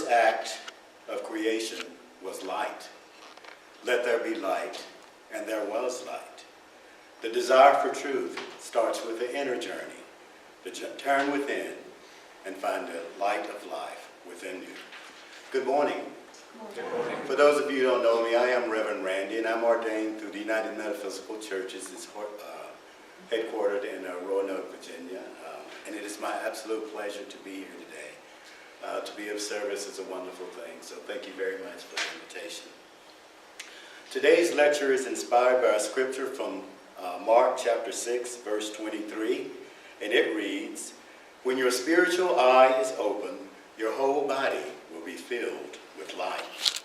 act of creation was light. Let there be light, and there was light. The desire for truth starts with the inner journey, to turn within and find the light of life within you. Good morning. Good morning. For those of you who don't know me, I am Reverend Randy, and I'm ordained through the United Metaphysical Churches. It's headquartered in Roanoke, Virginia, and it is my absolute pleasure to be here today. To be of service is a wonderful thing, so thank you very much for the invitation. Today's lecture is inspired by a scripture from Mark chapter 6, verse 23, and it reads, "When your spiritual eye is open, your whole body will be filled with light."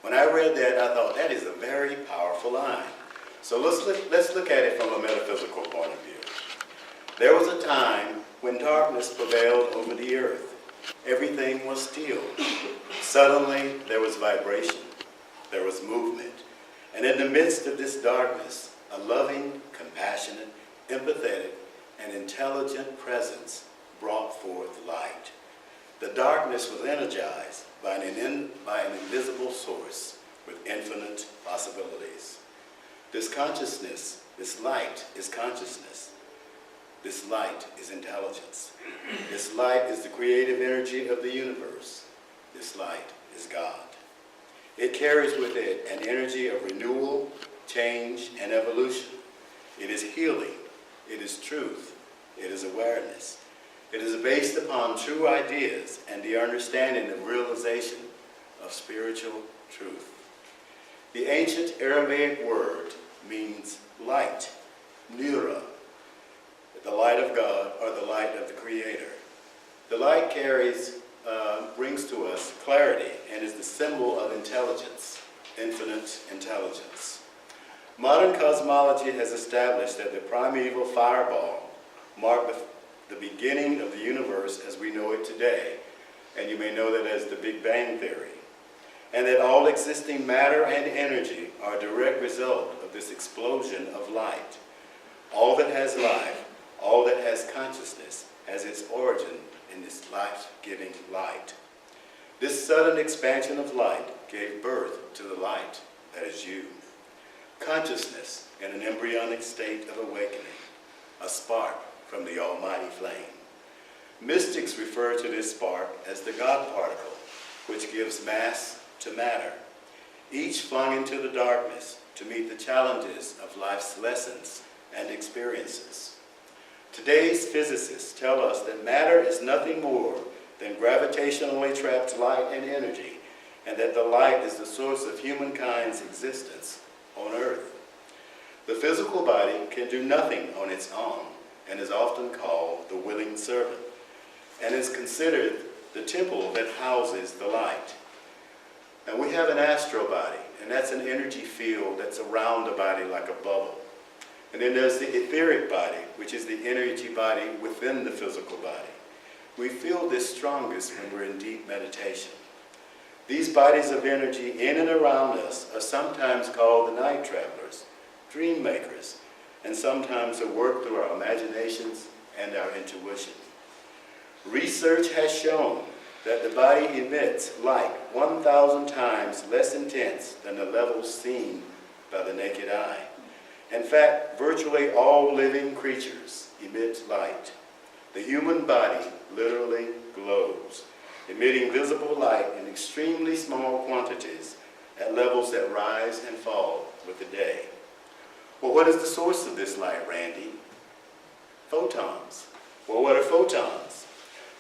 When I read that, I thought that is a very powerful line. So let's look at it from a metaphysical point of view. There was a time when darkness prevailed over the earth. Everything was still. Suddenly, there was vibration. There was movement. And in the midst of this darkness, a loving, compassionate, empathetic, and intelligent presence brought forth light. The darkness was energized by an invisible source with infinite possibilities. This consciousness, this light is consciousness. This light is intelligence. This light is the creative energy of the universe. This light is God. It carries with it an energy of renewal, change, and evolution. It is healing. It is truth. It is awareness. It is based upon true ideas and the understanding of realization of spiritual truth. The ancient Aramaic word means light, nura, the light of God or the light of the Creator. The light brings to us clarity and is the symbol of intelligence, infinite intelligence. Modern cosmology has established that the primeval fireball marked the beginning of the universe as we know it today, and you may know that as the Big Bang Theory, and that all existing matter and energy are a direct result of this explosion of light. All that has life, all that has consciousness, has its origin in this life-giving light. This sudden expansion of light gave birth to the light that is you. Consciousness in an embryonic state of awakening, a spark from the almighty flame. Mystics refer to this spark as the God particle, which gives mass to matter, each flung into the darkness to meet the challenges of life's lessons and experiences. Today's physicists tell us that matter is nothing more than gravitationally trapped light and energy, and that the light is the source of humankind's existence on Earth. The physical body can do nothing on its own and is often called the willing servant, and is considered the temple that houses the light. And we have an astral body, and that's an energy field that's around the body like a bubble. And then there's the etheric body, which is the energy body within the physical body. We feel this strongest when we're in deep meditation. These bodies of energy in and around us are sometimes called the night travelers, dream makers, and sometimes are worked through our imaginations and our intuition. Research has shown that the body emits light 1,000 times less intense than the levels seen by the naked eye. In fact, virtually all living creatures emit light. The human body literally glows, emitting visible light in extremely small quantities at levels that rise and fall with the day. Well, what is the source of this light, Randy? Photons. Well, what are photons?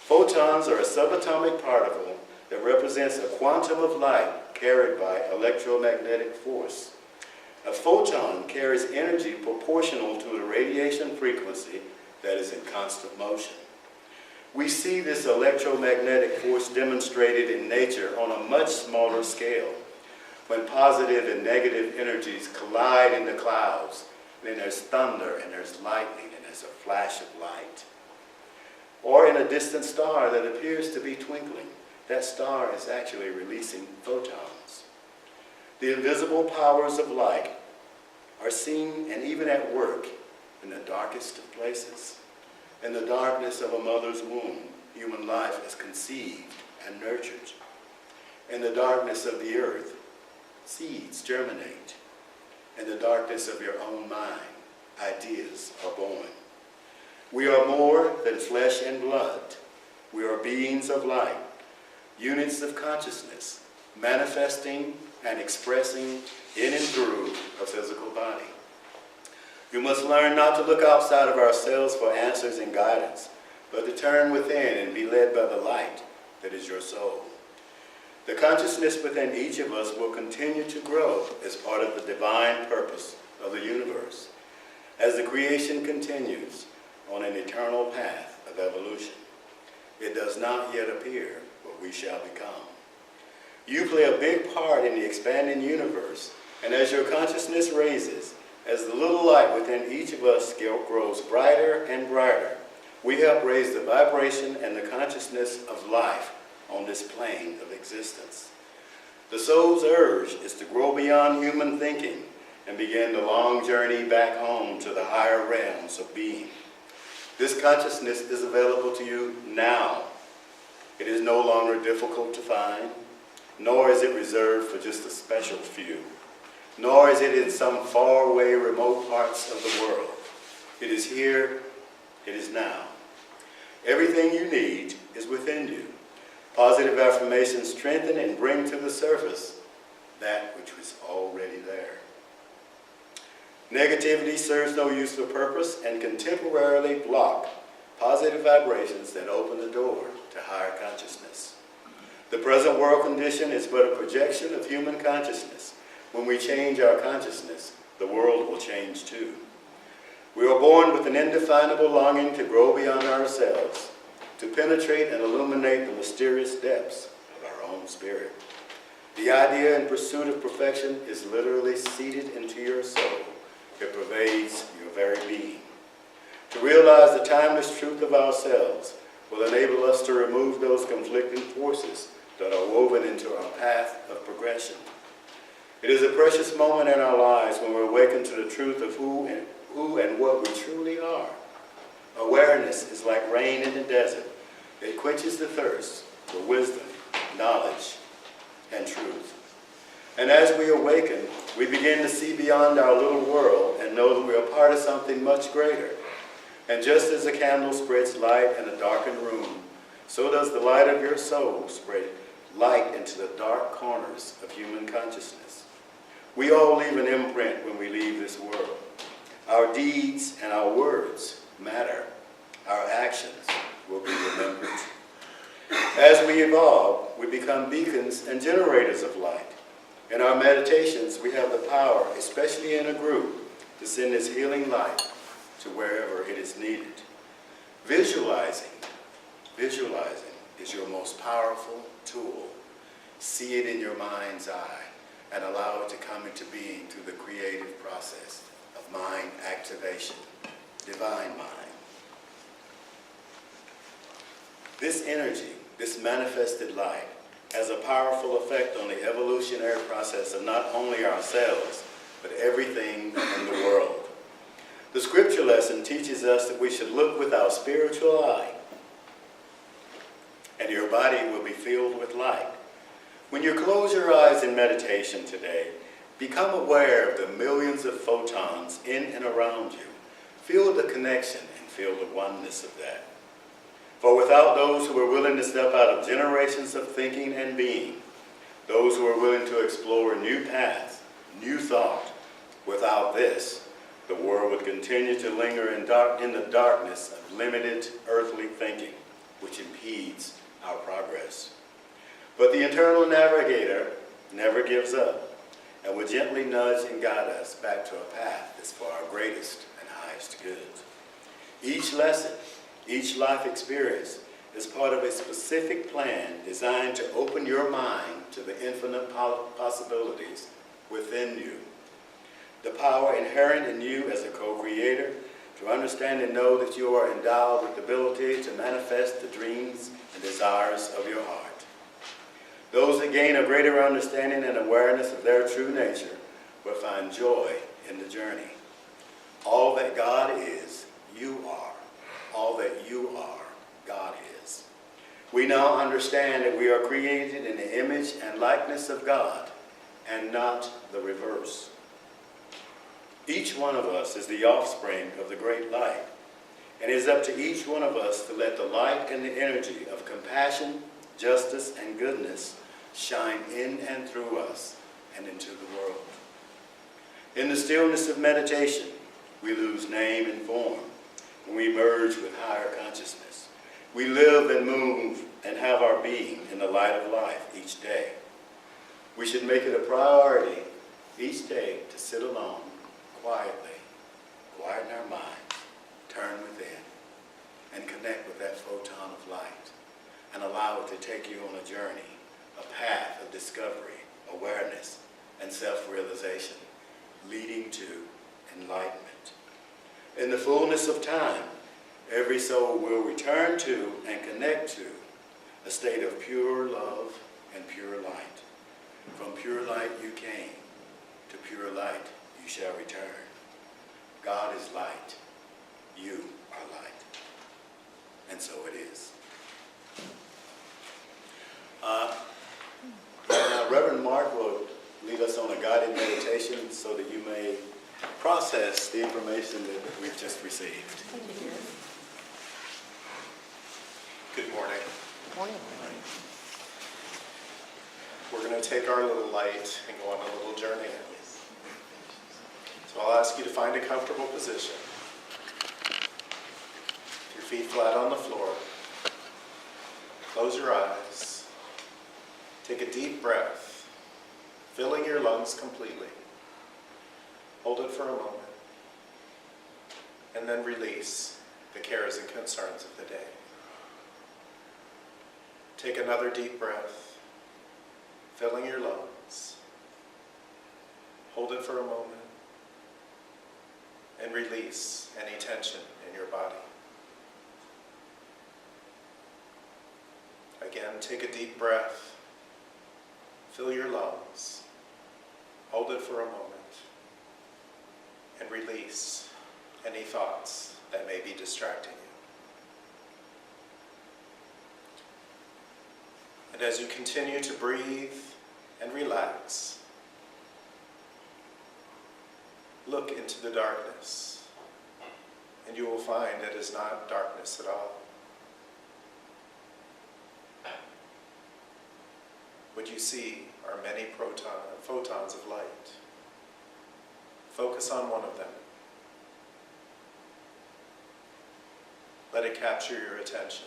Photons are a subatomic particle that represents a quantum of light carried by electromagnetic force. A photon carries energy proportional to the radiation frequency that is in constant motion. We see this electromagnetic force demonstrated in nature on a much smaller scale, when positive and negative energies collide in the clouds. Then there's thunder, and there's lightning, and there's a flash of light. Or in a distant star that appears to be twinkling. That star is actually releasing photons. The invisible powers of light are seen and even at work in the darkest of places. In the darkness of a mother's womb, human life is conceived and nurtured. In the darkness of the earth, seeds germinate. In the darkness of your own mind, ideas are born. We are more than flesh and blood. We are beings of light, units of consciousness, manifesting and expressing in and through a physical body. We must learn not to look outside of ourselves for answers and guidance, but to turn within and be led by the light that is your soul. The consciousness within each of us will continue to grow as part of the divine purpose of the universe, as the creation continues on an eternal path of evolution. It does not yet appear what we shall become. You play a big part in the expanding universe, and as your consciousness raises, as the little light within each of us grows brighter and brighter, we help raise the vibration and the consciousness of life on this plane of existence. The soul's urge is to grow beyond human thinking and begin the long journey back home to the higher realms of being. This consciousness is available to you now. It is no longer difficult to find, nor is it reserved for just a special few, nor is it in some faraway remote parts of the world. It is here, it is now. Everything you need is within you. Positive affirmations strengthen and bring to the surface that which was already there. Negativity serves no useful purpose and can temporarily block positive vibrations that open the door to higher consciousness. The present world condition is but a projection of human consciousness. When we change our consciousness, the world will change too. We are born with an indefinable longing to grow beyond ourselves, to penetrate and illuminate the mysterious depths of our own spirit. The idea and pursuit of perfection is literally seated into your soul. It pervades your very being. To realize the timeless truth of ourselves will enable us to remove those conflicting forces that are woven into our path of progression. It is a precious moment in our lives when we awaken to the truth of who and what we truly are. Awareness is like rain in the desert. It quenches the thirst for wisdom, knowledge, and truth. And as we awaken, we begin to see beyond our little world and know that we are part of something much greater. And just as a candle spreads light in a darkened room, so does the light of your soul spread light into the dark corners of human consciousness. We all leave an imprint when we leave this world. Our deeds and our words matter. Our actions will be remembered. As we evolve, we become beacons and generators of light. In our meditations, we have the power, especially in a group, to send this healing light to wherever it is needed. Visualizing is your most powerful tool. See it in your mind's eye and allow it to come into being through the creative process of mind activation, divine mind. This energy, this manifested light, has a powerful effect on the evolutionary process of not only ourselves, but everything in the world. The scripture lesson teaches us that we should look with our spiritual eye, and your body will be filled with light. When you close your eyes in meditation today, become aware of the millions of photons in and around you. Feel the connection and feel the oneness of that. For without those who are willing to step out of generations of thinking and being, those who are willing to explore new paths, new thought, without this, the world would continue to linger in the darkness of limited earthly thinking, which impedes our progress. But the eternal navigator never gives up and will gently nudge and guide us back to a path that's for our greatest and highest good. Each lesson, each life experience is part of a specific plan designed to open your mind to the infinite possibilities within you. The power inherent in you as a co-creator, to understand and know that you are endowed with the ability to manifest the dreams and desires of your heart. Those that gain a greater understanding and awareness of their true nature will find joy in the journey. All that God is, you are. All that you are, God is. We now understand that we are created in the image and likeness of God, and not the reverse. Each one of us is the offspring of the great light, and it is up to each one of us to let the light and the energy of compassion, justice, and goodness shine in and through us and into the world. In the stillness of meditation, we lose name and form, and we merge with higher consciousness. We live and move and have our being in the light of life each day. We should make it a priority each day to sit alone quietly, quieten our minds, turn within, and connect with that photon of light, and allow it to take you on a journey, a path of discovery, awareness, and self-realization, leading to enlightenment. In the fullness of time, every soul will return to and connect to a state of pure love and pure light. From pure light you came, to pure light you shall return. God is light. You are light. And so it is. Now, Reverend Mark will lead us on a guided meditation so that you may process the information that we've just received. Thank you. Good morning. Good morning. We're going to take our little light and go on a little journey. So I'll ask you to find a comfortable position. Your feet flat on the floor. Close your eyes. Take a deep breath, filling your lungs completely. Hold it for a moment. And then release the cares and concerns of the day. Take another deep breath, filling your lungs. Hold it for a moment. And release any tension in your body. Again, take a deep breath. Fill your lungs. Hold it for a moment. And release any thoughts that may be distracting you. And as you continue to breathe and relax, look into the darkness, and you will find it is not darkness at all. What you see are many photons of light. Focus on one of them. Let it capture your attention.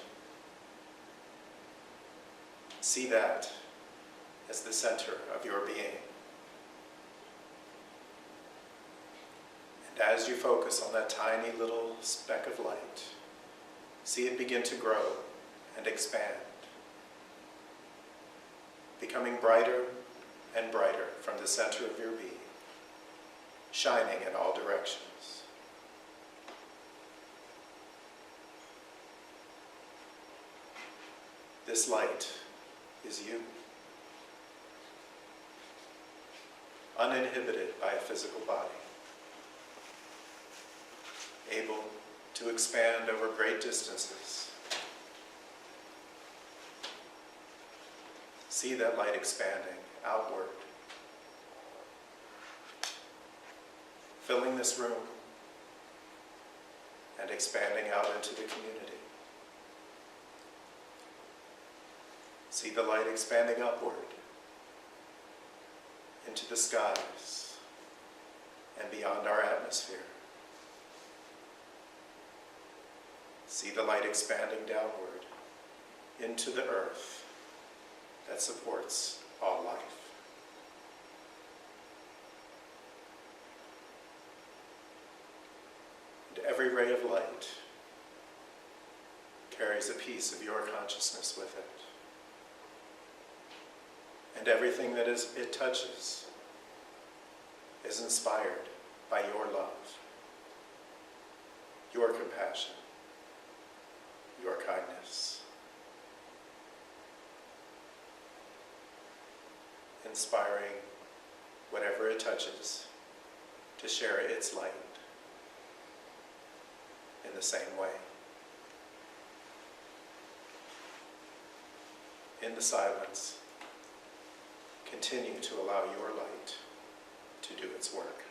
See that as the center of your being. And as you focus on that tiny little speck of light, see it begin to grow and expand, becoming brighter and brighter from the center of your being, shining in all directions. This light is you, uninhibited by a physical body, able to expand over great distances. See that light expanding outward, filling this room and expanding out into the community. See the light expanding upward into the skies and beyond our atmosphere. See the light expanding downward into the earth that supports all life. And every ray of light carries a piece of your consciousness with it. And everything that it touches is inspired by your love, your compassion, your kindness. Inspiring whatever it touches to share its light in the same way. in the silence, continue to allow your light to do its work.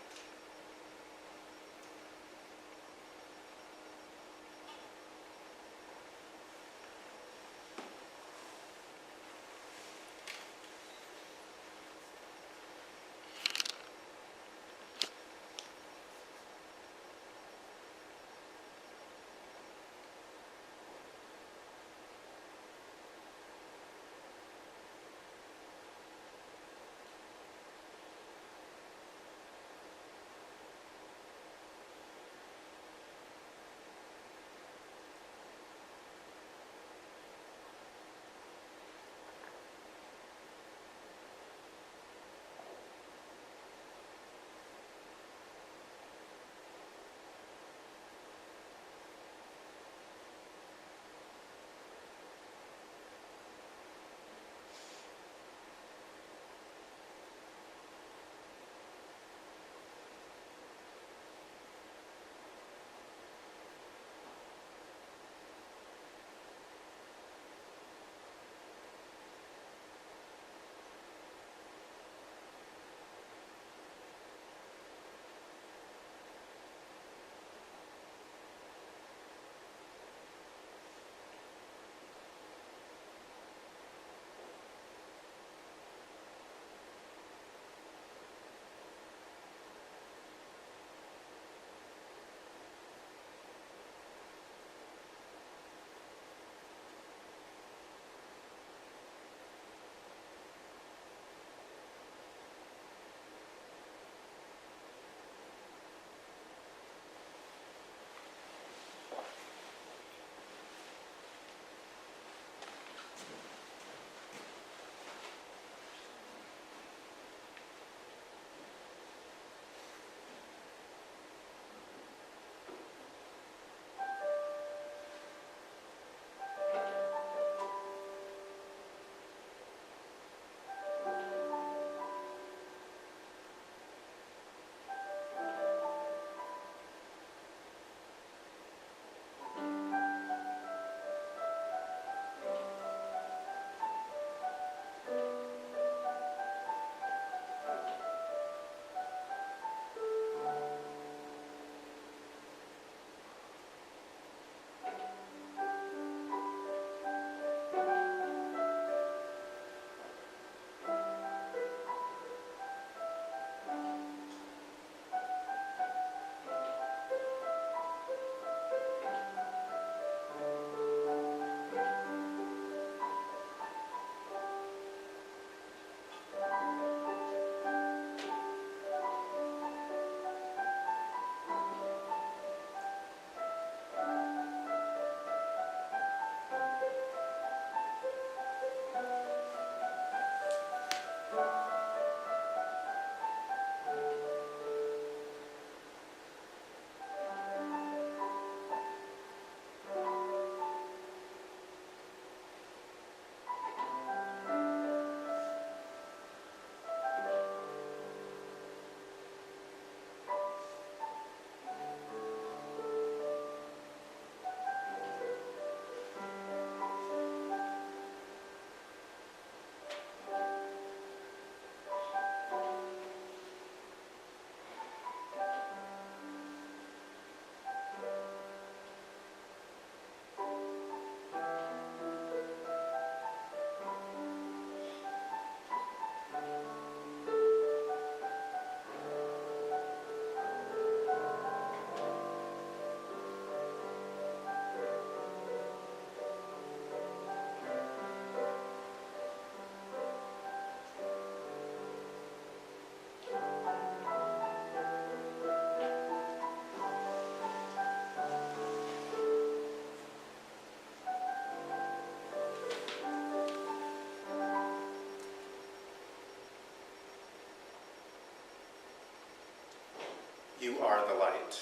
You are the light.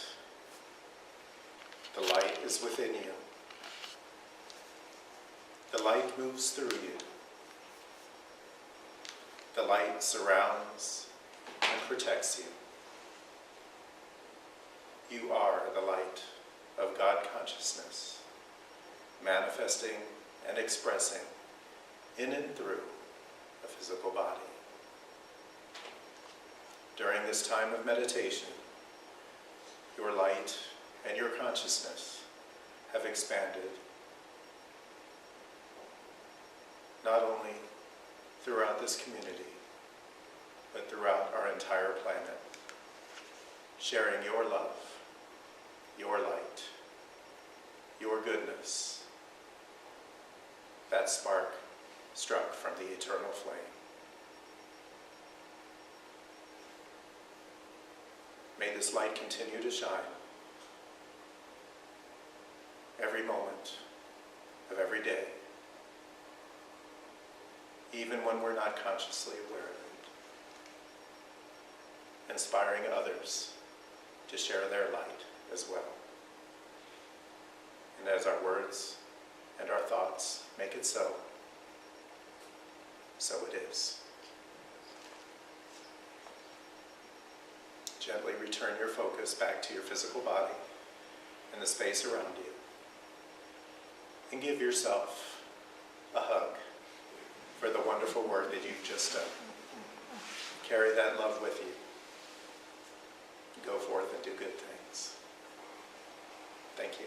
The light is within you. The light moves through you. The light surrounds and protects you. You are the light of God consciousness, manifesting and expressing in and through a physical body. During this time of meditation, your light and your consciousness have expanded, not only throughout this community, but throughout our entire planet, sharing your love, your light, your goodness, that spark struck from the eternal flame. May this light continue to shine every moment of every day, even when we're not consciously aware of it, inspiring others to share their light as well. And as our words and our thoughts make it so, so it is. Gently return your focus back to your physical body and the space around you. And give yourself a hug for the wonderful work that you've just done. Carry that love with you. Go forth and do good things. Thank you.